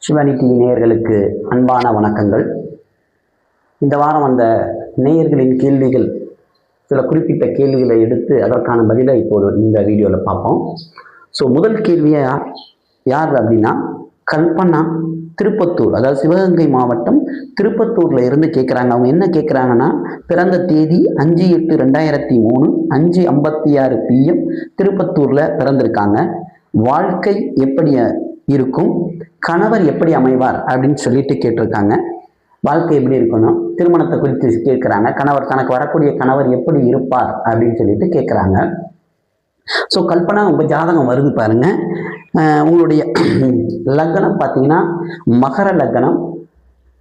Shivani TV நேயர்களுக்கு அன்பான வணக்கங்கள். இந்த வாரம் அந்த நேயர்களின் கேள்விகள், சில குறிப்பிட்ட கேள்விகளை எடுத்து அதற்கான பதிலை இப்போது இந்த வீடியோவில் பார்ப்போம். முதல் கேள்வியை யார் அப்படின்னா கல்பனா, திருப்பத்தூர், அதாவது சிவகங்கை மாவட்டம் திருப்பத்தூரில் இருந்து கேட்குறாங்க. அவங்க என்ன கேட்குறாங்கன்னா, பிறந்த தேதி 5/8/2003 5:56 PM திருப்பத்தூரில் பிறந்திருக்காங்க. வாழ்க்கை எப்படி இருக்கும், கணவர் எப்படி அமைவார் அப்படின்னு சொல்லிட்டு கேட்டிருக்காங்க. வாழ்க்கை எப்படி இருக்கணும், திருமணத்தை குறித்து கேட்குறாங்க. கணவர், தனக்கு வரக்கூடிய கணவர் எப்படி இருப்பார் அப்படின்னு சொல்லிட்டு கேட்குறாங்க. கல்பனா, உங்கள் ஜாதகம் வருது பாருங்க. உங்களுடைய லக்னம் பார்த்தீங்கன்னா மகர லக்னம்,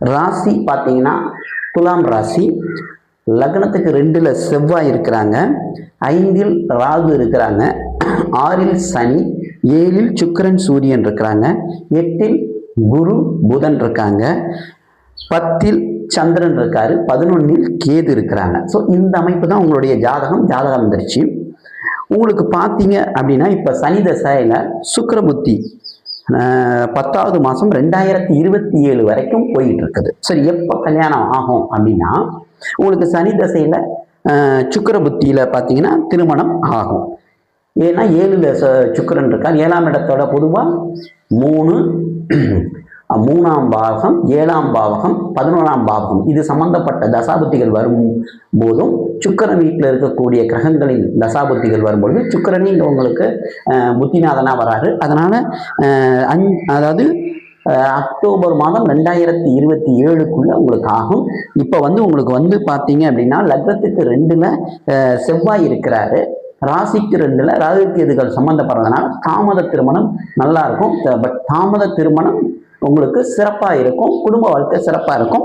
ராசி பார்த்தீங்கன்னா துலாம் ராசி. லக்னத்துக்கு 2ல் செவ்வாய் இருக்கிறாங்க, 5ல் ராகு இருக்கிறாங்க, 6ல் சனி, 7ல் சுக்கிரன் சூரியன் இருக்கிறாங்க, 8ல் குரு புதன் இருக்காங்க, 10ல் சந்திரன் இருக்காரு, 11ல் கேது இருக்கிறாங்க. இந்த அமைப்பு தான் உங்களுடைய ஜாதகம் வந்துருச்சு. உங்களுக்கு பார்த்தீங்க அப்படின்னா இப்போ சனி தசையில் சுக்கிர புத்தி 10வது மாதம் 2027 வரைக்கும் போயிட்டு இருக்குது. சரி, எப்போ கல்யாணம் ஆகும் அப்படின்னா உங்களுக்கு சனி தசையில் சுக்கிர புத்தியில் பார்த்தீங்கன்னா திருமணம் ஆகும். ஏன்னா 7ல் சுக்கிரன் இருக்கார். 7ஆம் இடத்தோட பொதுவாக 3ஆம் பாவகம், 7ஆம் பாவகம், 11ஆம் பாவகம் இது சம்பந்தப்பட்ட தசாபுத்திகள் வரும் போதும் சுக்கிரன் வீட்டில் இருக்கக்கூடிய கிரகங்களின் தசாபுத்திகள் வரும்பொழுது சுக்கிரனே இங்கே உங்களுக்கு புத்திநாதனாக வராரு. அதனால அதாவது அக்டோபர் மாதம் 2027க்குள்ள உங்களுக்கு ஆகும். இப்போ உங்களுக்கு பார்த்தீங்க அப்படின்னா லக்னத்துக்கு 2ல் செவ்வாய் இருக்கிறாரு, ராசிக்கு 2ல் ராகு கேதுகள் சம்பந்தப்படுறதுனால தாமத திருமணம் நல்லா இருக்கும். பட் தாமத திருமணம் உங்களுக்கு சிறப்பாக இருக்கும், குடும்ப வாழ்க்கை சிறப்பாக இருக்கும்.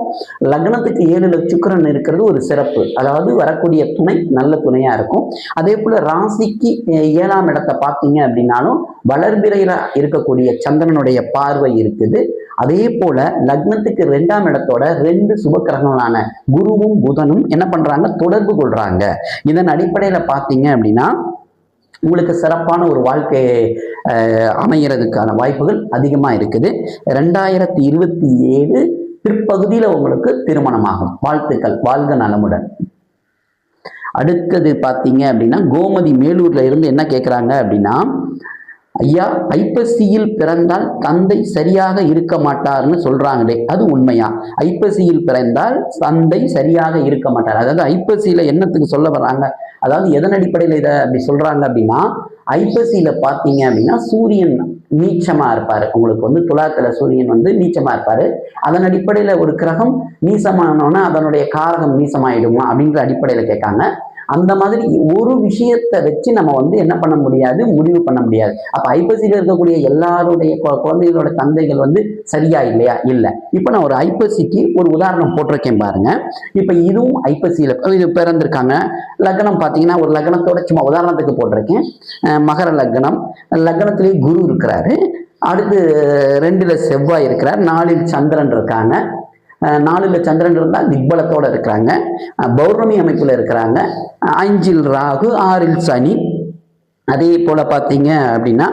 லக்னத்துக்கு 7ல் சுக்கிரன் இருக்கிறது ஒரு சிறப்பு, அதாவது வரக்கூடிய துணை நல்ல துணையாக இருக்கும். அதே போல் ராசிக்கு 7ஆம் இடத்தை பார்த்தீங்க அப்படின்னாலும் வளர்பிறையில் இருக்கக்கூடிய சந்திரனுடைய பார்வை இருக்குது. அதே போல லக்னத்துக்கு 2ஆம் இடத்தோட 2 சுபக்கிரகங்களான குருவும் புதனும் என்ன பண்றாங்க, தொடர்பு கொள்றாங்க. இதன் அடிப்படையில் பார்த்தீங்க அப்படின்னா உங்களுக்கு சிறப்பான ஒரு வாழ்க்கை அமைகிறதுக்கான வாய்ப்புகள் அதிகமாக இருக்குது. 2027 பிற்பகுதியில் உங்களுக்கு திருமணமாகும். வாழ்த்துக்கள், வாழ்க நலமுடன். அடுத்தது பார்த்தீங்க அப்படின்னா கோமதி மேலூர்ல இருந்து என்ன கேட்குறாங்க அப்படின்னா, ஐயா, ஐப்பசியில் பிறந்தால் தந்தை சரியாக இருக்க மாட்டார்னு சொல்றாங்களே, அது உண்மையா? ஐப்பசியில் பிறந்தால் தந்தை சரியாக இருக்க மாட்டார், அதாவது ஐப்பசியில என்னத்துக்கு சொல்ல வர்றாங்க, அதாவது எதன் அடிப்படையில் இதை அப்படி சொல்றாங்க அப்படின்னா, ஐப்பசியில பார்த்தீங்க அப்படின்னா சூரியன் நீச்சமா இருப்பாரு. உங்களுக்கு துலாத்துல சூரியன் நீச்சமா இருப்பாரு. அதன் அடிப்படையில ஒரு கிரகம் நீசமானோன்னா அதனுடைய காரகம் நீசமாயிடுமா அப்படின்ற அடிப்படையில கேட்காங்க. அந்த மாதிரி ஒரு விஷயத்தை வச்சு நம்ம என்ன பண்ண முடியாது, முடிவு பண்ண முடியாது. அப்ப ஐப்பசியில இருக்கக்கூடிய எல்லாருடைய குழந்தைகளோட தந்தைகள் சரியா இல்லையா? இல்லை. இப்ப நான் ஒரு ஐப்பசிக்கு ஒரு உதாரணம் போட்டிருக்கேன் பாருங்க. இப்ப இதுவும் ஐப்பசியில இது பிறந்திருக்காங்க. லக்னம் பார்த்தீங்கன்னா ஒரு லக்னத்தோட சும்மா உதாரணத்துக்கு போட்டிருக்கேன். மகர லக்னம், லக்னத்திலேயே குரு இருக்கிறாரு, அடுத்து 2ல் செவ்வாய் இருக்கிறார், 4ல் சந்திரன் இருக்காங்க. 4ல் சந்திரன் இருந்தால் திக்பலத்தோட இருக்கிறாங்க, பௌர்ணமி அமைப்புல இருக்கிறாங்க, 5ல் ராகு, 6ல் சனி. அதே போல பார்த்தீங்க அப்படின்னா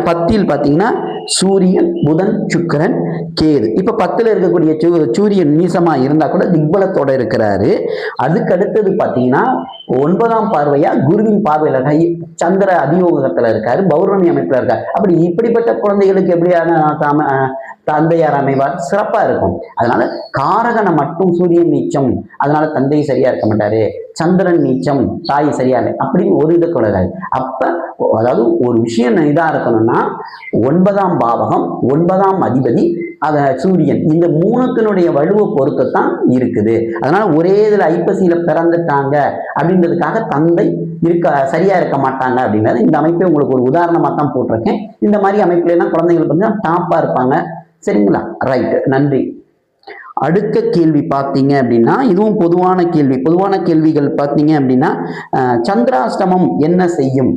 10ல் பார்த்தீங்கன்னா சூரியன், புதன், சுக்கிரன், கேது. இப்ப 10ல் இருக்கக்கூடிய சூரியன் நீசமா இருந்தா கூட திக்பலத்தோட இருக்கிறாரு. அதுக்கு அடுத்தது பார்த்தீங்கன்னா 9ஆம் பார்வையா குருவின் பார்வையில சந்திர அதியோகத்துல இருக்காரு, பௌர்ணமி அமைப்புல இருக்காரு. அப்படி இப்படிப்பட்ட குழந்தைகளுக்கு எப்படியான தந்தையார் அமைவார்? சிறப்பா இருக்கும். அதனால காரகனை மட்டும் சூரியன் நீச்சம், அதனால தந்தை சரியா இருக்க மாட்டாரு, சந்திரன் நீச்சம், தாய் சரியா இல்லை அப்படின்னு ஒரு இதை கொள்ளாது. அப்ப அதாவது ஒரு விஷயம் இதா இருக்கணும்னா 9ஆம் பாவகம், 9ஆம் அதிபதி, சூரியன், இந்த 3த்தினுடைய வலுவை பொறுத்துத்தான் இருக்குது. அதனால ஒரே இதுல ஐப்பசியில பிறந்துட்டாங்க அப்படின்றதுக்காக தந்தை சரியா இருக்க மாட்டாங்க அப்படின்றது இந்த அமைப்பை உங்களுக்கு ஒரு உதாரணமா தான் போட்டிருக்கேன். இந்த மாதிரி அமைப்புல எல்லாம் குழந்தைகள் டாப்பா இருப்பாங்க. சரிங்களா? ரைட், நன்றி. அடுத்த கேள்வி பார்த்தீங்க அப்படின்னா இதுவும் பொதுவான கேள்வி. பொதுவான கேள்விகள் பார்த்தீங்க அப்படின்னா சந்திராஷ்டமம் என்ன செய்யும்,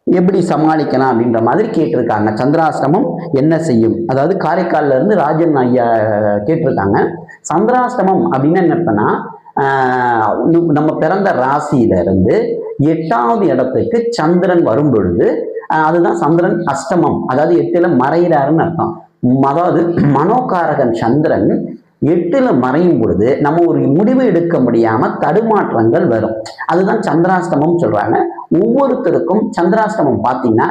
எப்படி சமாளிக்கலாம் அப்படின்ற மாதிரி கேட்டிருக்காங்க. சந்திராஷ்டமம் என்ன செய்யும், அதாவது காரைக்கால்ல இருந்து ராஜன் ஐயா கேட்டிருக்காங்க. சந்திராஷ்டமம் அப்படின்னு என்னன்னா நம்ம பிறந்த ராசியில இருந்து 8வது இடத்துக்கு சந்திரன் வரும் பொழுது அதுதான் சந்திரன் அஷ்டமம், அதாவது 8ல் மறைகிறாருன்னு அர்த்தம். அதாவது மனோகாரகன் சந்திரன் 8ல் மறையும் பொழுது நம்ம ஒரு முடிவு எடுக்க முடியாம தடுமாற்றங்கள் வரும். அதுதான் சந்திராஷ்டமம் சொல்றாங்க. ஒவ்வொருத்தருக்கும் சந்திராஷ்டமம் பார்த்தீங்கன்னா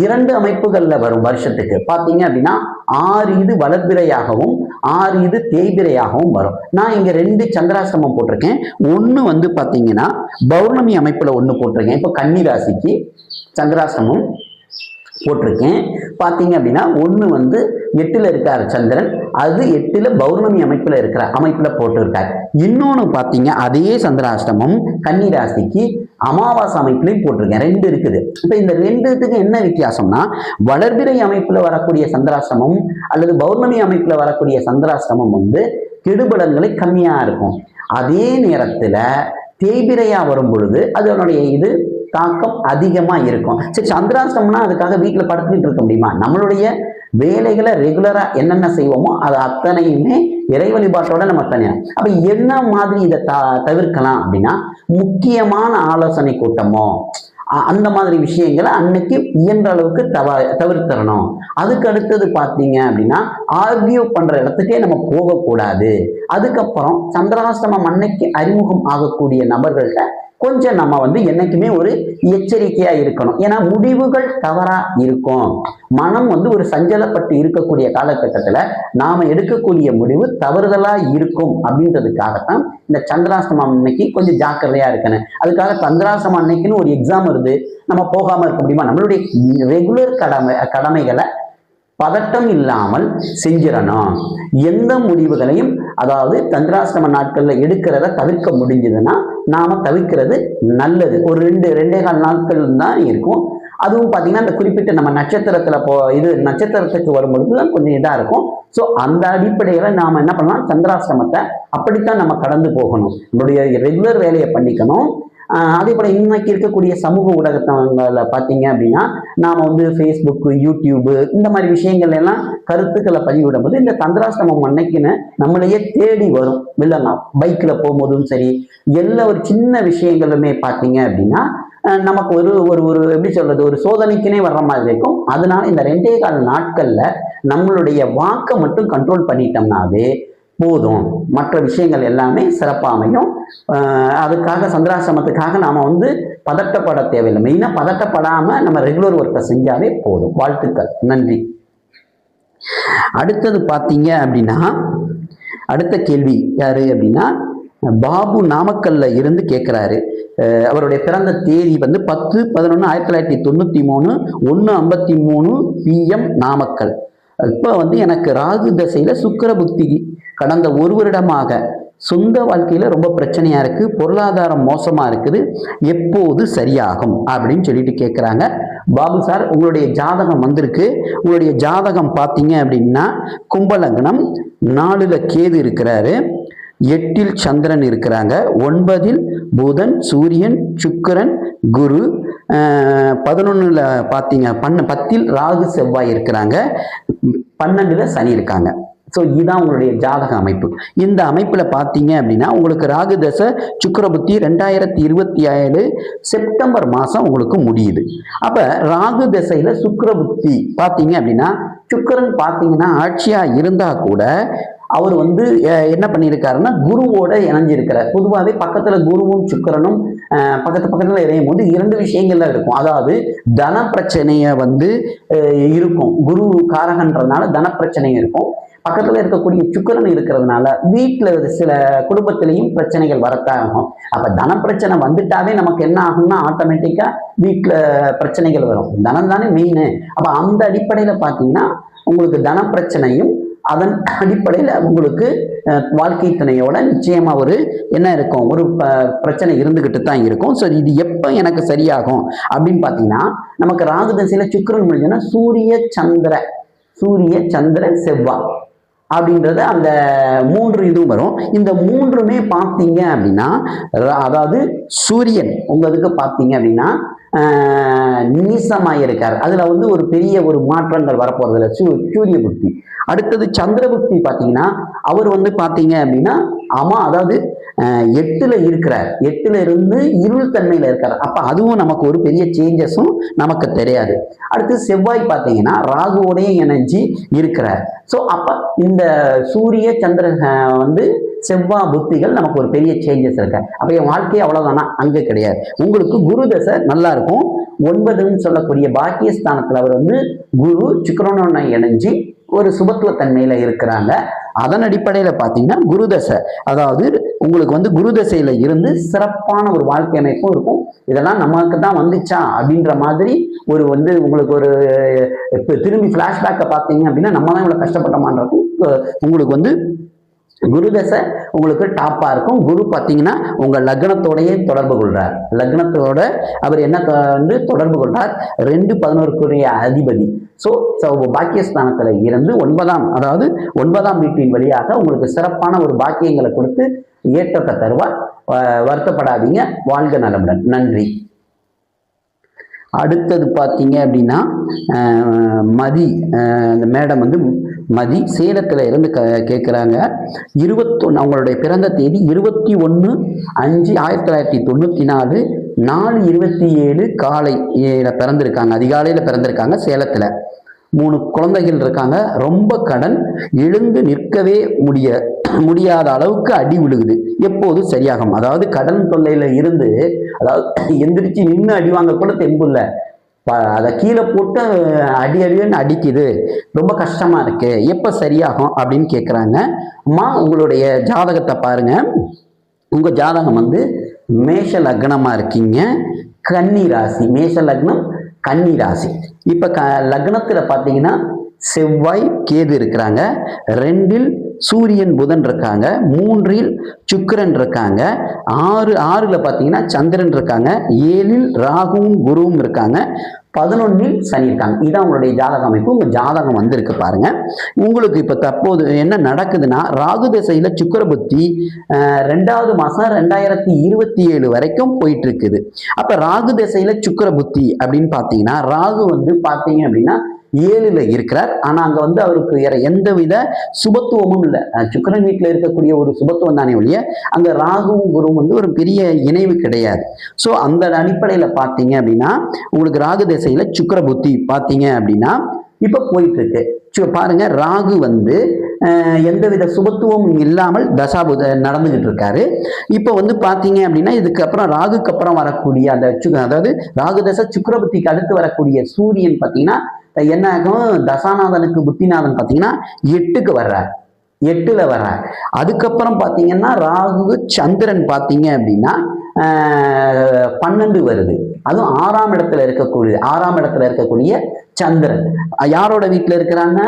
2 அமைப்புகள்ல வரும். வருஷத்துக்கு பார்த்தீங்க அப்படின்னா 6 இது வளர்பிறையாகவும் 6 இது தேய்பிறையாகவும் வரும். நான் இங்க 2 சந்திராஷ்டமம் போட்டிருக்கேன். ஒண்ணு வந்து பாத்தீங்கன்னா பௌர்ணமி அமைப்புல ஒண்ணு போட்டிருக்கேன். இப்போ கன்னி ராசிக்கு சந்திராஷ்டமம் போட்டிருக்கேன். பார்த்தீங்க அப்படின்னா ஒன்று வந்து 8ல் இருக்கார் சந்திரன், அது 8ல் பௌர்ணமி அமைப்புல போட்டிருக்கார். இன்னொன்று பார்த்தீங்க அதே சந்திராஷ்டமம் கன்னி ராசிக்கு அமாவாசை அமைப்புலையும் போட்டிருக்கேன். 2 இருக்குது. இப்போ இந்த 2த்துக்கு என்ன வித்தியாசம்னா, வளர்பிறை அமைப்புல வரக்கூடிய சந்திராஷ்டமம் அல்லது பௌர்ணமி அமைப்புல வரக்கூடிய சந்திராஷ்டமம் வந்து கெடுபலன்களை கம்மியா இருக்கும். அதே நேரத்துல தேய்பிரையா வரும் பொழுது அதனுடைய இது தாக்கம் அதிகமா இருக்கும். சரி, சந்திராஷ்டமம்னா அதுக்காக வீட்டில் படுத்துக்கிட்டு இருக்க முடியுமா? நம்மளுடைய வேலைகளை ரெகுலரா என்னென்ன செய்வோமோ அது அத்தனையுமே இறை வழிபாட்டோட நம்ம தனியாக. அப்ப என்ன மாதிரி இதை தவிர்க்கலாம் அப்படின்னா, முக்கியமான ஆலோசனை கூட்டமோ அந்த மாதிரி விஷயங்களை அன்னைக்கு இயன்ற அளவுக்கு தவிர்த்தரணும். அதுக்கு அடுத்தது பார்த்தீங்க அப்படின்னா, ஆர்கியூ பண்ற இடத்துக்கே நம்ம போகக்கூடாது. அதுக்கப்புறம் சந்திராஷ்டமம் அன்னைக்கு அறிமுகம் ஆகக்கூடிய நபர்கள்ட்ட கொஞ்சம் நம்ம வந்து என்னைக்குமே ஒரு எச்சரிக்கையா இருக்கணும். ஏன்னா முடிவுகள் தவறா இருக்கும். மனம் வந்து ஒரு சஞ்சலப்பட்டு இருக்கக்கூடிய காலகட்டத்துல நாம எடுக்கக்கூடிய முடிவு தவறுதலா இருக்கும் அப்படின்றதுக்காகத்தான் இந்த சந்திராஷ்டமம் அன்னைக்கு கொஞ்சம் ஜாக்கிரதையா இருக்கணும். அதுக்காக சந்திராஷ்டமம் அன்னைக்குன்னு ஒரு எக்ஸாம் வருது, நம்ம போகாம இருக்க முடியுமா? நம்மளுடைய ரெகுலர் கடமைகளை பதட்டம் இல்லாமல் செஞ்சிடணும். எந்த முடிவுகளையும் அதாவது சந்திராஷ்டம நாட்கள்ல எடுக்கிறத தவிர்க்க முடிஞ்சதுன்னா நாம தவிர்க்கிறது நல்லது. ஒரு 2-2.25 நாட்கள் தான் இருக்கும். அதுவும் பார்த்தீங்கன்னா இந்த குறிப்பிட்ட நம்ம நட்சத்திரத்துல நட்சத்திரத்துக்கு வரும்பொழுது தான் கொஞ்சம் இதா இருக்கும். ஸோ அந்த அடிப்படையில நாம என்ன பண்ணலாம், சந்திராஷ்டமத்தை அப்படித்தான் நம்ம கடந்து போகணும். நம்மளுடைய ரெகுலர் வேலையை பண்ணிக்கணும். அதே போல இன்னைக்கு இருக்கக்கூடிய சமூக ஊடகங்களை பார்த்தீங்க அப்படின்னா, நாம வந்து ஃபேஸ்புக், யூடியூபு இந்த மாதிரி விஷயங்கள் எல்லாம் கருத்துக்களை பதிவிடும் போது இந்த சந்திராஷ்டமம் அன்னைக்குன்னு நம்மளையே தேடி வரும். இல்லைன்னா பைக்கில் போகும்போதும் சரி, எல்லா ஒரு சின்ன விஷயங்களுமே பார்த்தீங்க அப்படின்னா நமக்கு ஒரு ஒரு ஒரு எப்படி சொல்றது, ஒரு சோதனைக்குனே வர்ற மாதிரி இருக்கும். அதனால இந்த 2.25 நாட்கள்ல நம்மளுடைய வாக்கை மட்டும் கண்ட்ரோல் பண்ணிட்டோம்னாவே போதும். மற்ற விஷயங்கள் எல்லாமே சிறப்பாமையும். அதுக்காக சந்திராசிரமத்துக்காக நாம வந்து பதட்டப்பட தேவையில்லை. மெயினா பதட்டப்படாம நம்ம ரெகுலர் ஒர்க்கை செஞ்சாவே போதும். வாழ்த்துக்கள், நன்றி. அடுத்தது பார்த்தீங்க அப்படின்னா, அடுத்த கேள்வி யாரு அப்படின்னா பாபு நாமக்கல்ல இருந்து கேட்கிறாரு. அவருடைய பிறந்த தேதி வந்து 10/11/1993 1:53 PM நாமக்கல். இப்போ வந்து எனக்கு ராகு தசையில சுக்கிர புத்தி கடந்த 1 வருடமாக சொந்த வாழ்க்கையில ரொம்ப பிரச்சனையா இருக்கு, பொருளாதாரம் மோசமா இருக்குது, எப்போது சரியாகும் அப்படின்னு சொல்லிட்டு கேட்குறாங்க. பாபு சார், உங்களுடைய ஜாதகம் வந்திருக்கு. உங்களுடைய ஜாதகம் பார்த்தீங்க அப்படின்னா கும்பலக்னம், 4ல் கேது இருக்கிறாரு, 8ல் சந்திரன் இருக்கிறாங்க, 9ல் புதன், சூரியன், சுக்கிரன், குரு, 11ல் பார்த்தீங்க 10ல் ராகு செவ்வாய் இருக்கிறாங்க, 12ல் சனி இருக்காங்க. ஸோ இதுதான் உங்களுடைய ஜாதக அமைப்பு. இந்த அமைப்புல பார்த்தீங்க அப்படின்னா உங்களுக்கு ராகு தசை சுக்கிர புத்தி 2027 செப்டம்பர் மாதம் உங்களுக்கு முடியுது. அப்ப ராகு தசையில சுக்கிர புத்தி பார்த்தீங்க அப்படின்னா, சுக்கிரன் பார்த்தீங்கன்னா ஆட்சியா இருந்தா கூட அவர் வந்து என்ன பண்ணியிருக்காருன்னா குருவோட இணைஞ்சிருக்கிறார். பொதுவாகவே பக்கத்துல குருவும் சுக்கிரனும் பக்கத்துல இறையும் போது 2 விஷயங்கள்ல இருக்கும். அதாவது தன பிரச்சனைய வந்து இருக்கும். குரு காரகன்றதுனால தன பிரச்சனை இருக்கும். பக்கத்துல இருக்கக்கூடிய சுக்கிரன் இருக்கிறதுனால வீட்டுல சில குடும்பத்திலையும் பிரச்சனைகள் வரத்தான் ஆகும். அப்ப தன பிரச்சனை வந்துட்டாவே நமக்கு என்ன ஆகும்னா ஆட்டோமேட்டிக்கா வீட்டுல பிரச்சனைகள் வரும். தனம் தானே மெயின். அப்ப அந்த அடிப்படையில பாத்தீங்கன்னா உங்களுக்கு தன பிரச்சனையும் அதன் அடிப்படையில் உங்களுக்கு வாழ்க்கை துணையோட நிச்சயமா ஒரு என்ன இருக்கும், ஒரு பிரச்சனை இருந்துகிட்டு தான் இருக்கும். ஸோ இது எப்போ எனக்கு சரியாகும் அப்படின்னு பார்த்தீங்கன்னா, நமக்கு ராகு தசையில சுக்கிரன் முடிஞ்சோன்னா சூரிய சந்திர செவ்வாய் அப்படின்றது அந்த 3 இதுவும் வரும். இந்த 3மே பார்த்தீங்க அப்படின்னா, அதாவது சூரியன் உங்களுக்கு பார்த்தீங்க அப்படின்னா நீசமாக இருக்கார். அதுல வந்து ஒரு பெரிய ஒரு மாற்றங்கள் வரப்போறதுல சூரிய புத்தி. அடுத்தது சந்திர புத்தி பார்த்தீங்கன்னா அவர் வந்து பார்த்தீங்க அப்படின்னா அதாவது 8ல இருக்கிறார், 8ல இருந்து இருள் தன்மையில இருக்கிறார். அப்ப அதுவும் நமக்கு ஒரு பெரிய சேஞ்சஸும் நமக்கு தெரியாது. அடுத்து செவ்வாய் பார்த்தீங்கன்னா ராகுவோடய இணைஞ்சு இருக்கிறார். ஸோ அப்ப இந்த சூரிய சந்திரன் வந்து செவ்வாய் புத்திகள் நமக்கு ஒரு பெரிய சேஞ்சஸ் இருக்கு. அப்ப என் வாழ்க்கை அவ்வளவுதானா? அங்க கிடையாது. உங்களுக்கு குரு தசை நல்லா இருக்கும். 9ன்னு சொல்லக்கூடிய பாக்கியஸ்தானத்துல அவர் வந்து குரு சுக்கிரனோட இணைஞ்சு ஒரு சுபத்துவ தன்மையில இருக்கிறாங்க. அதன் அடிப்படையில பாத்தீங்கன்னா குரு தசை, அதாவது உங்களுக்கு வந்து குரு தசையில இருந்து சிறப்பான ஒரு வாழ்க்கை அமைப்பும் இருக்கும். இதெல்லாம் நமக்கு தான் வந்துச்சா அப்படின்ற மாதிரி ஒரு வந்து உங்களுக்கு ஒரு திரும்பி பிளாஷ்பேக்கை பார்த்தீங்க அப்படின்னா நம்ம தான் இவ்வளவு கஷ்டப்பட்டோமான்றதும் உங்களுக்கு வந்து குரு தசை உங்களுக்கு டாப்பா இருக்கும். குரு பார்த்தீங்கன்னா உங்க லக்னத்தோடயே தொடர்பு கொள்றார். லக்னத்தோட அவர் என்ன வந்து தொடர்பு கொள்றார்? 2-11 அதிபதி. ஸோ பாக்கியஸ்தானத்துல இருந்து 9ஆம், அதாவது 9ஆம் வீட்டின் வழியாக உங்களுக்கு சிறப்பான ஒரு பாக்கியங்களை கொடுத்து ஏற்றத்தை தருவார். வருத்தப்படாதீங்க. வாழ்க நலமுடன். நன்றி. அடுத்தது பார்த்தீங்க அப்படின்னா மதி, அந்த மேடம் வந்து மதி சேலத்துல இருந்து கேட்குறாங்க. 21, அவங்களுடைய பிறந்த தேதி 21/5/1994 4:27 காலை பிறந்திருக்காங்க. அதிகாலையில பிறந்திருக்காங்க சேலத்துல. 3 குழந்தைகள் இருக்காங்க. ரொம்ப கடன், எழுந்து நிற்கவே முடியாத அளவுக்கு அடி விழுகுது. எப்போது சரியாகும்? அதாவது கடன் தொல்லையில இருந்து, அதாவது எந்திரிச்சு நின்று அடி வாங்க கூட தெம்பு இல்லை, அதை கீழே போட்டு அடின்னு அடிக்குது, ரொம்ப கஷ்டமா இருக்கு, எப்ப சரியாகும் அப்படின்னு கேட்குறாங்க. அம்மா உங்களுடைய ஜாதகத்தை பாருங்க. உங்க ஜாதகம் வந்து மேஷ லக்னமா இருக்கீங்க, கன்னி ராசி. மேஷ லக்னம், கன்னி ராசி. இப்ப லக்னத்துல பாத்தீங்கன்னா செவ்வாய் கேது இருக்கிறாங்க, 2ல் சூரியன் புதன் இருக்காங்க, 3ல் சுக்கிரன் இருக்காங்க, 6ல பாத்தீங்கன்னா சந்திரன் இருக்காங்க, 7ல் ராகுவும் குருவும் இருக்காங்க, 11ல் சனி இருக்காங்க. இதான் உங்களுடைய ஜாதக அமைப்பு. உங்க ஜாதகம் வந்திருக்கு பாருங்க. உங்களுக்கு இப்ப தற்போது என்ன நடக்குதுன்னா, ராகு திசையில சுக்கிர புத்தி 2வது மாசம் 2027 வரைக்கும் போயிட்டு இருக்குது. அப்ப ராகு திசையில சுக்கிர புத்தி அப்படின்னு பாத்தீங்கன்னா, ராகு வந்து பாத்தீங்க அப்படின்னா 7ல இருக்கிறார். ஆனா அங்க வந்து அவருக்கு வேற எந்தவித சுபத்துவமும் இல்லை. சுக்கிரன் வீட்டுல இருக்கக்கூடிய ஒரு சுபத்துவம் தானே ஒழிய அங்க ராகுவும் குருவும் வந்து ஒரு பெரிய இணைவு கிடையாது. ஸோ அந்த அடிப்படையில பாத்தீங்க அப்படின்னா உங்களுக்கு ராகு திசையில சுக்கிர புத்தி பாத்தீங்க அப்படின்னா இப்ப போயிட்டு இருக்கு. பாருங்க, ராகு வந்து எந்தவித சுபத்துவமும் இல்லாமல் தசாபுத நடந்துகிட்டு இருக்காரு. இப்ப வந்து பாத்தீங்க அப்படின்னா இதுக்கப்புறம் ராகுக்கு அப்புறம் வரக்கூடிய அந்த அதாவது ராகு தசை சுக்கிர புத்திக்கு அடுத்து வரக்கூடிய சூரியன் பாத்தீங்கன்னா என்ன ஆகும்? தசாநாதனுக்கு புத்திநாதன் பாத்தீங்கன்னா 8க்கு வர்றார், 8ல வர்றார். அதுக்கப்புறம் பாத்தீங்கன்னா ராகு சந்திரன் பாத்தீங்க அப்படின்னா 12 வருது. அதுவும் 6ஆம் இடத்துல இருக்கக்கூடிய சந்திரன் யாரோட வீட்டுல இருக்கிறாங்க?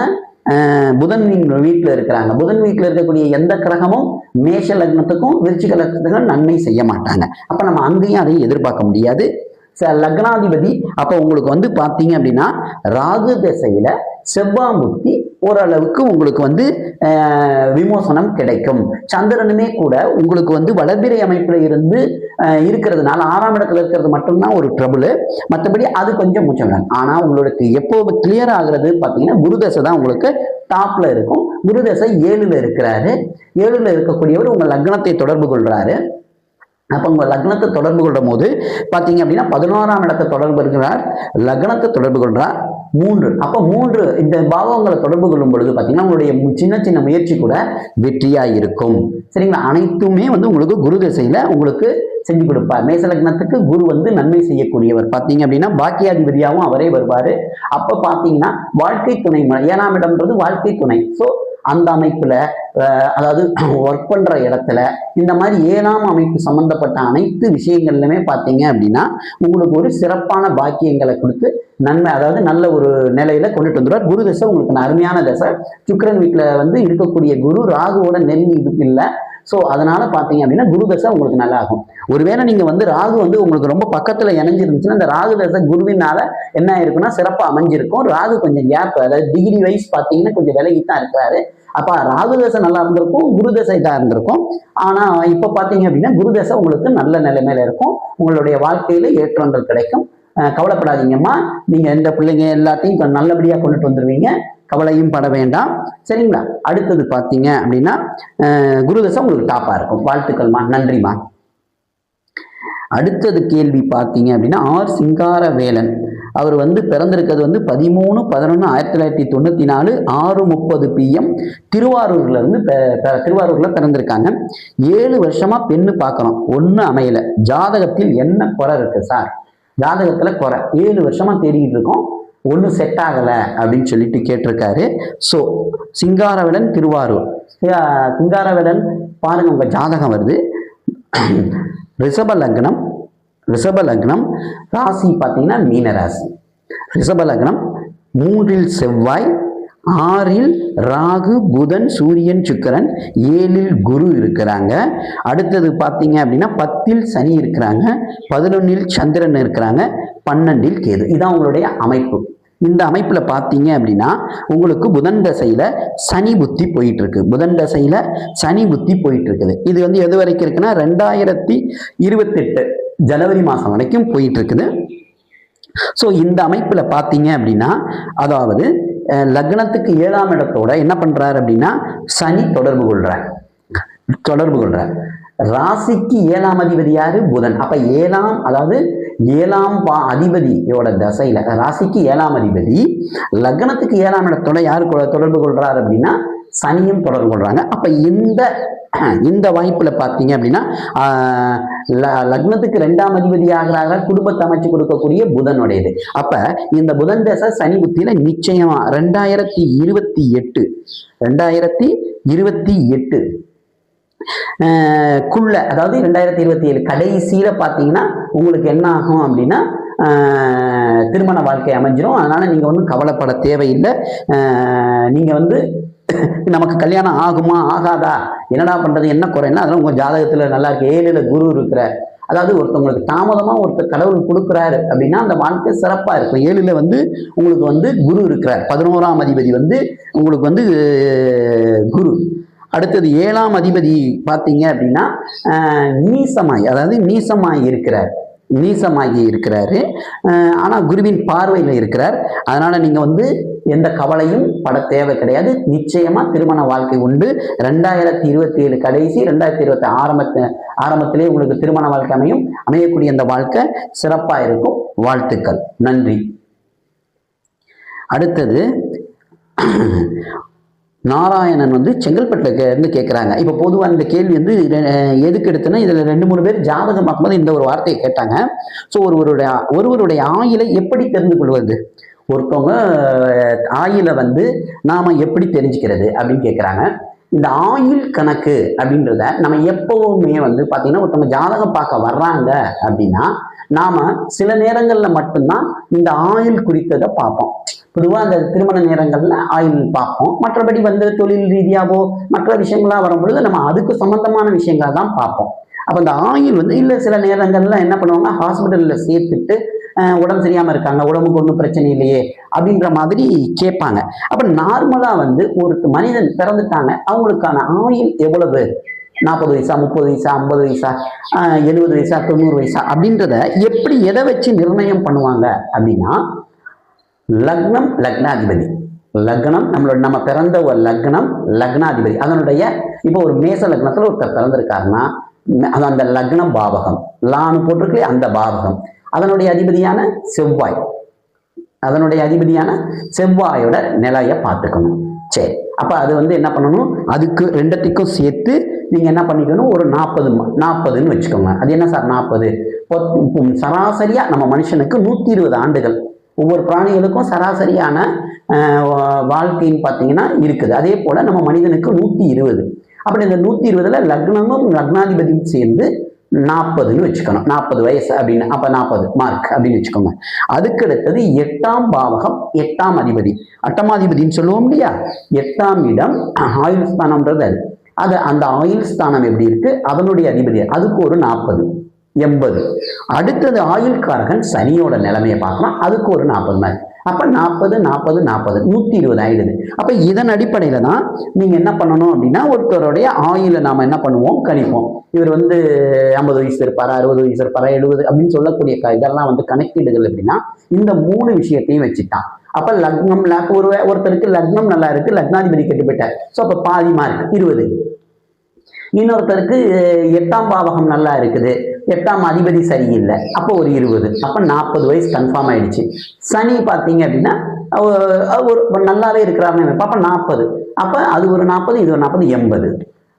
புதன் வீட்டுல இருக்கிறாங்க. புதன் வீட்டுல இருக்கக்கூடிய எந்த கிரகமும் மேஷ லக்னத்துக்கும் விருச்சிக லக்னத்துக்கும் நன்மை செய்ய மாட்டாங்க. அப்ப நம்ம அங்கேயும் அதை எதிர்பார்க்க முடியாது. லக்னாதிபதி அப்ப உங்களுக்கு வந்து பாத்தீங்க அப்படின்னா ராகு திசையில செவ்வாய் புத்தி ஓரளவுக்கு உங்களுக்கு வந்து விமோசனம் கிடைக்கும். சந்திரனுமே கூட உங்களுக்கு வந்து வளர்பிறை அமைப்புல இருந்து இருக்கிறதுனால 6ஆம் இடத்துல இருக்கிறது மட்டும்தான் ஒரு ட்ரபுள். மற்றபடி அது கொஞ்சம் முச்சம். ஆனா உங்களுக்கு எப்போ கிளியர் ஆகுறது பாத்தீங்கன்னா குருதசை தான் உங்களுக்கு டாப்ல இருக்கும். குருதசை 7ல இருக்கிறாரு. 7ல இருக்கக்கூடியவர் உங்க லக்னத்தை தொடர்பு கொள்றாரு. அப்ப உங்க லக்னத்தை தொடர்பு கொள்ளும் போது பாத்தீங்க அப்படின்னா 11ஆம் இடத்தை தொடர்பு இருக்கிறார், லக்னத்தை தொடர்பு கொள்றார் 3. அப்ப 3 இந்த பாவங்களை தொடர்பு கொள்ளும் பொழுது பாத்தீங்கன்னா உங்களுடைய சின்ன சின்ன முயற்சி கூட வெற்றியா இருக்கும். சரிங்களா? அனைத்துமே வந்து உங்களுக்கு குரு திசையில உங்களுக்கு செஞ்சு கொடுப்பார். மேச லக்னத்துக்கு குரு வந்து நன்மை செய்யக்கூடியவர். பாத்தீங்க அப்படின்னா பாக்கியாதிபதியாகவும் அவரே வருவாரு. அப்ப பாத்தீங்கன்னா வாழ்க்கை துணை, 7ஆம் இடம்ன்றது வாழ்க்கை துணை. ஸோ அந்த அமைப்புல அதாவது ஒர்க் பண்ற இடத்துல இந்த மாதிரி 7ஆம் அமைப்பு சம்பந்தப்பட்ட அனைத்து விஷயங்கள்லுமே பாத்தீங்க அப்படின்னா உங்களுக்கு ஒரு சிறப்பான பாக்கியங்களை கொடுத்து நன்மை, அதாவது நல்ல ஒரு நிலையில கொண்டுட்டு வந்துடுவார். குரு தசை உங்களுக்கு அருமையான தசை. சுக்கிரன் வீட்டுல வந்து இருக்கக்கூடிய குரு ராகுவோட நெருங்கி இது இல்லை. ஸோ அதனால பாத்தீங்க அப்படின்னா குரு தசை உங்களுக்கு நல்லா ஆகும். ஒருவேளை நீங்க வந்து ராகு வந்து உங்களுக்கு ரொம்ப பக்கத்துல இணைஞ்சிருந்துச்சுன்னா அந்த ராகு தசை குருவினால என்ன ஆயிருக்குன்னா சிறப்பா அமைஞ்சிருக்கும். ராகு கொஞ்சம் கேப், அதாவது டிகிரி வைஸ் பாத்தீங்கன்னா கொஞ்சம் விலகித்தான் இருக்கிறாரு. அப்ப ராகு தசை நல்லா இருந்திருக்கும், குரு தசை தான் இருந்திருக்கும். ஆனா இப்ப பாத்தீங்க அப்படின்னா குரு தசை உங்களுக்கு நல்ல நிலைமையில இருக்கும். உங்களுடைய வாழ்க்கையில ஏற்றங்கள் கிடைக்கும். கவலைப்படாதீங்கம்மா. நீங்க எந்த பிள்ளைங்க எல்லாத்தையும் நல்லபடியா கொண்டுட்டு வந்துருவீங்க. கவலையும் பட வேண்டாம். சரிங்களா? அடுத்தது பார்த்தீங்க அப்படின்னா குருதசை உங்களுக்கு டாப்பா இருக்கும். வாழ்த்துக்கள்மா, நன்றிமா. அடுத்தது கேள்வி பார்த்தீங்க அப்படின்னா ஆர் சிங்காரவேலன் அவர் வந்து பிறந்திருக்கிறது வந்து 13/11/1994 6:30 PM திருவாரூர்ல இருந்து திருவாரூர்ல பிறந்திருக்காங்க. 7 வருஷமா பெண்ணு பார்க்கணும், ஒண்ணு அமையல. ஜாதகத்தில் என்ன குறை இருக்கு சார்? ஜாதகத்துல குறை 7 வருஷமா தேடிக்கிட்டு இருக்கோம், ஒன்றும் செட் ஆகலை அப்படின்னு சொல்லிட்டு கேட்டிருக்காரு. ஸோ சிங்காரவேலன் திருவாரூர். சிங்காரவேலன் பாருங்க, உங்க ஜாதகம் வருது. ரிஷப லக்னம், ராசி பார்த்தீங்கன்னா மீன ராசி. ரிஷப லக்னம், 3இல் செவ்வாய், 6இல் ராகு, புதன், சூரியன், சுக்கிரன், 7இல் குரு இருக்கிறாங்க. அடுத்தது பார்த்தீங்க அப்படின்னா 10இல் சனி இருக்கிறாங்க, 11இல் சந்திரன் இருக்கிறாங்க, 12இல் கேது. இதான் உங்களுடைய அமைப்பு. இந்த அமைப்புல பார்த்தீங்க அப்படின்னா உங்களுக்கு புதன் தசையில சனி புத்தி போயிட்டு இருக்கு. இது வந்து எது வரைக்கும் இருக்குன்னா 2028 ஜனவரி மாதம் வரைக்கும் போயிட்டு இருக்குது. ஸோ இந்த அமைப்புல பார்த்தீங்க அப்படின்னா அதாவது லக்னத்துக்கு 7ஆம் இடத்தோட என்ன பண்றாரு அப்படின்னா சனி தொடர்பு கொள்றார். ராசிக்கு 7ஆம் அதிபதி யாரு? புதன். அப்ப 7ஆம் அதாவது 7ஆம் அதிபதியோட தசையில ராசிக்கு 7ஆம் அதிபதி லக்னத்துக்கு 7ஆம் இடத்தோட யாரு தொடர்பு கொள்றாரு அப்படின்னா சனியும் தொடர்பு கொள்றாங்க. அப்ப இந்த வாய்ப்புல பாத்தீங்க அப்படின்னா லக்னத்துக்கு 2ஆம் அதிபதி ஆகிறாங்க, குடும்பத்தை அமைச்சு கொடுக்கக்கூடிய புதனுடையது. அப்ப இந்த புதன் தசை சனி புத்தியில நிச்சயமா 2028 குள்ள, அதாவது 2027 கடைசியில பாத்தீங்கன்னா உங்களுக்கு என்ன ஆகும் அப்படின்னா திருமண வாழ்க்கை அமைஞ்சிரும். அதனால நீங்க ஒன்றும் கவலைப்பட தேவையில்லை. நீங்க வந்து நமக்கு கல்யாணம் ஆகுமா ஆகாதா, என்னடா பண்றது, என்ன குறைன்னா அதெல்லாம் உங்க ஜாதகத்துல நல்லா இருக்கு. 7ல் குரு இருக்கிற, அதாவது ஒருத்தவங்களுக்கு தாமதமா ஒருத்தர் கடவுள் கொடுக்குறாரு அப்படின்னா அந்த வாழ்க்கை சிறப்பா இருக்கும். 7ல் வந்து உங்களுக்கு வந்து குரு இருக்கிறார். 11ஆம் அதிபதி வந்து உங்களுக்கு வந்து குரு. அடுத்தது 7ஆம் அதிபதி பார்த்தீங்க அப்படின்னா நீசமாகி இருக்கிறாரு. ஆனா குருவின் பார்வையில இருக்கிறார். அதனால நீங்க வந்து எந்த கவலையும் பட தேவை கிடையாது. நிச்சயமா திருமண வாழ்க்கை உண்டு. 2027 கடைசி 2028 ஆரம்பத்திலே உங்களுக்கு திருமண வாழ்க்கை அமையக்கூடிய அந்த வாழ்க்கை சிறப்பா இருக்கும். வாழ்த்துக்கள், நன்றி. அடுத்தது நாராயணன் வந்து செங்கல்பட்டுல இருந்து கேட்குறாங்க. இப்போ பொதுவாக இந்த கேள்வி வந்து எதுக்கு எடுத்துன்னா இதில் 2-3 பேர் ஜாதகம் பார்க்கும்போது இந்த ஒரு வார்த்தையை கேட்டாங்க. ஸோ ஒருவருடைய ஆயுளை எப்படி தெரிந்து கொள்வது, ஒருத்தவங்க ஆயுளை வந்து நாம எப்படி தெரிஞ்சுக்கிறது அப்படின்னு கேட்குறாங்க. இந்த ஆயுள் கணக்கு அப்படின்றத நம்ம எப்பவுமே வந்து பார்த்தீங்கன்னா ஒருத்தவங்க ஜாதகம் பார்க்க வர்றாங்க அப்படின்னா நாம சில நேரங்கள்ல மட்டும்தான் இந்த ஆயுள் குறித்ததை பார்ப்போம். பொதுவாக அந்த திருமண நேரங்கள்ல ஆயுள் பார்ப்போம். மற்றபடி வந்து தொழில் ரீதியாவோ மற்ற விஷயங்களா வரும்பொழுது நம்ம அதுக்கு சம்பந்தமான விஷயங்களா தான் பார்ப்போம். அப்போ அந்த ஆயுள் வந்து இல்லை சில நேரங்கள்ல என்ன பண்ணுவாங்கன்னா ஹாஸ்பிட்டல்ல சேர்த்துட்டு உடம்பு சரியாம இருக்காங்க, உடம்புக்கு ஒன்றும் பிரச்சனை இல்லையே அப்படின்ற மாதிரி கேட்பாங்க. அப்ப நார்மலா வந்து ஒரு மனிதன் பிறந்துட்டாங்க, அவங்களுக்கான ஆயுள் எவ்வளவு, 40 வயசா, 30 வயசா, 50 வயசா, 70 வயசா, 90 வயசா அப்படின்றத எப்படி எதை வச்சு நிர்ணயம் பண்ணுவாங்க அப்படின்னா லக்னம், லக்னாதிபதி. லக்னம் நம்ம பிறந்த ஒரு லக்னம், லக்னாதிபதி அதனுடைய இப்போ ஒரு மேச லக்னத்துல ஒருத்தர் பிறந்திருக்காருன்னா அந்த லக்னம் பாவகம், லான்னு போட்டிருக்கே அந்த பாவகம், அதனுடைய அதிபதியான செவ்வாயோட நிலையை பார்த்துக்கணும். சரி, அப்ப அது வந்து என்ன பண்ணணும், அதுக்கு ரெண்டத்துக்கும் சேர்த்து நீங்க என்ன பண்ணிக்கணும், ஒரு 40ன்னு வச்சுக்கோங்க. அது என்ன சார் 40? சராசரியா நம்ம மனுஷனுக்கு 120 ஆண்டுகள், ஒவ்வொரு பிராணிகளுக்கும் சராசரியான வாழ்க்கைன்னு பார்த்தீங்கன்னா இருக்குது. அதே போல நம்ம மனிதனுக்கு 120. அப்படி இந்த 120ல லக்னமும் லக்னாதிபதியும் சேர்ந்து 40ன்னு வச்சுக்கணும். 40 வயசு அப்படின்னு, அப்ப 40 மார்க் அப்படின்னு வச்சுக்கோங்க. அதுக்கு அடுத்தது 8ஆம் பாவகம், 8ஆம் அதிபதி, அட்டமாதிபதினு சொல்லுவோம் இல்லையா, 8ஆம் இடம் ஆயுள் ஸ்தானம்ன்றது அது அந்த ஆயுள் ஸ்தானம் எப்படி இருக்கு, அதனுடைய அதிபதி, அதுக்கு ஒரு 40, 80. அடுத்தது ஆயுள்காரகன் சனியோட நிலைமையை பார்க்கலாம், அதுக்கு ஒரு 40 மார்க். அப்ப 40 40 40 120 ஆயிடுது. அப்ப இதன் அடிப்படையில தான் நீங்க என்ன பண்ணணும் அப்படின்னா ஒருத்தருடைய ஆயுளை நாம என்ன பண்ணுவோம், கணிப்போம். இவர் 50 வயசு இருப்பாரா, 60 வயசு இருப்பாரா, 70 அப்படின்னு சொல்லக்கூடிய இதெல்லாம் கணக்கீடுகள் எப்படின்னா இந்த 3 விஷயத்தையும் வச்சுட்டான். அப்ப லக்னம் ஒருத்தருக்கு லக்னம் நல்லா இருக்கு, லக்னாதிபதி கெட்டு போயிட்டார், சோ அப்ப பாதி மார்க் 20. இன்னொருத்தருக்கு 8ஆம் பாவகம் நல்லா இருக்குது, 8ஆம் அதிபதி சரியில்லை, அப்போ ஒரு 20, அப்ப 40 வயசு கன்ஃபார்ம் ஆயிடுச்சு. சனி பார்த்தீங்க அப்படின்னா ஒரு நல்லாவே இருக்கிறாருன்னு அப்ப 40, அப்ப அது ஒரு 40, இது ஒரு 40, 80.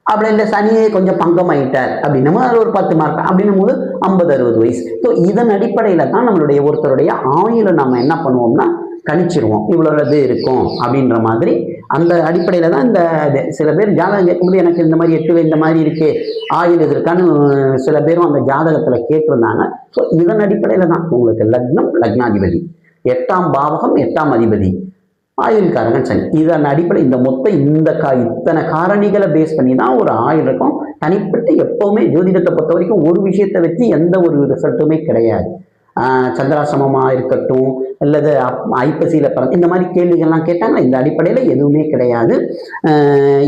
அப்படி இந்த சனியை கொஞ்சம் பங்கம் ஆயிட்டார் அப்படின்னும் அது ஒரு 10 மார்க் அப்படின்னும் போது 50 60 வயசு. ஸோ இதன் அடிப்படையில தான் நம்மளுடைய ஒருத்தருடைய ஆயுளை நம்ம என்ன பண்ணுவோம்னா கணிச்சிருவோம், இவ்வளவு இருக்கும் அப்படின்ற மாதிரி. அந்த அடிப்படையில தான் இந்த சில பேர் ஜாதகம் கேட்கும்போது எனக்கு இந்த மாதிரி 8 இந்த மாதிரி இருக்கே, ஆயுள் இது இருக்கான்னு சில பேரும் அந்த ஜாதகத்துல கேட்டிருந்தாங்க. ஸோ இதன் அடிப்படையில தான் உங்களுக்கு லக்னம், லக்னாதிபதி, 8ஆம் பாவகம், 8ஆம் அதிபதி, ஆயுள்காரகன் சனி, இதன் அடிப்படை இந்த இத்தனை காரணிகளை பேஸ் பண்ணி தான் ஒரு ஆயுள் இருக்கும். தனிப்பட்ட எப்பவுமே ஜோதிடத்தை பொறுத்த வரைக்கும் ஒரு விஷயத்தை வச்சு எந்த ஒரு ரிசல்ட்டுமே கிடையாது. சந்திராசிரமமா இருக்கட்டும், அல்லது ஐப்பசியில பிறந்த இந்த மாதிரி கேள்விகள்லாம் கேட்டாங்க, இந்த அடிப்படையில எதுவுமே கிடையாது.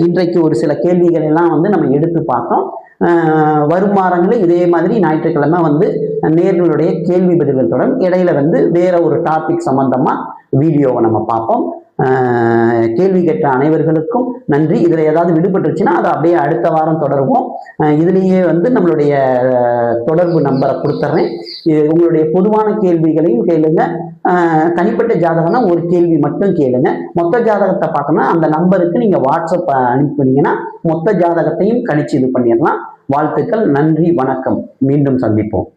இன்றைக்கு ஒரு சில கேள்விகள் எல்லாம் நம்ம எடுத்து பார்த்தோம். வரும் வாரங்களில் இதே மாதிரி ஞாயிற்றுக்கிழமை நேர்களுடைய கேள்வி பதில்கள் தொடரும். இடையில வேற ஒரு டாபிக் சம்பந்தமா வீடியோவை நம்ம பார்ப்போம். கேள்வி கேட்ட அனைவர்களுக்கும் நன்றி. இதுல ஏதாவது விடுபட்டுருச்சுன்னா அதை அப்படியே அடுத்த வாரம் தொடருவோம். இதுலேயே நம்மளுடைய தொடர்பு நம்பரை கொடுத்துட்றேன். உங்களுடைய பொதுவான கேள்விகளையும் கேளுங்க. தனிப்பட்ட ஜாதகம்னா ஒரு கேள்வி மட்டும் கேளுங்க. மொத்த ஜாதகத்தை பார்க்கணும்னா அந்த நம்பருக்கு நீங்க வாட்ஸ்அப் அனுப்பினீங்கன்னா மொத்த ஜாதகத்தையும் கணிச்சு இது பண்ணிடலாம். வாழ்த்துக்கள், நன்றி, வணக்கம். மீண்டும் சந்திப்போம்.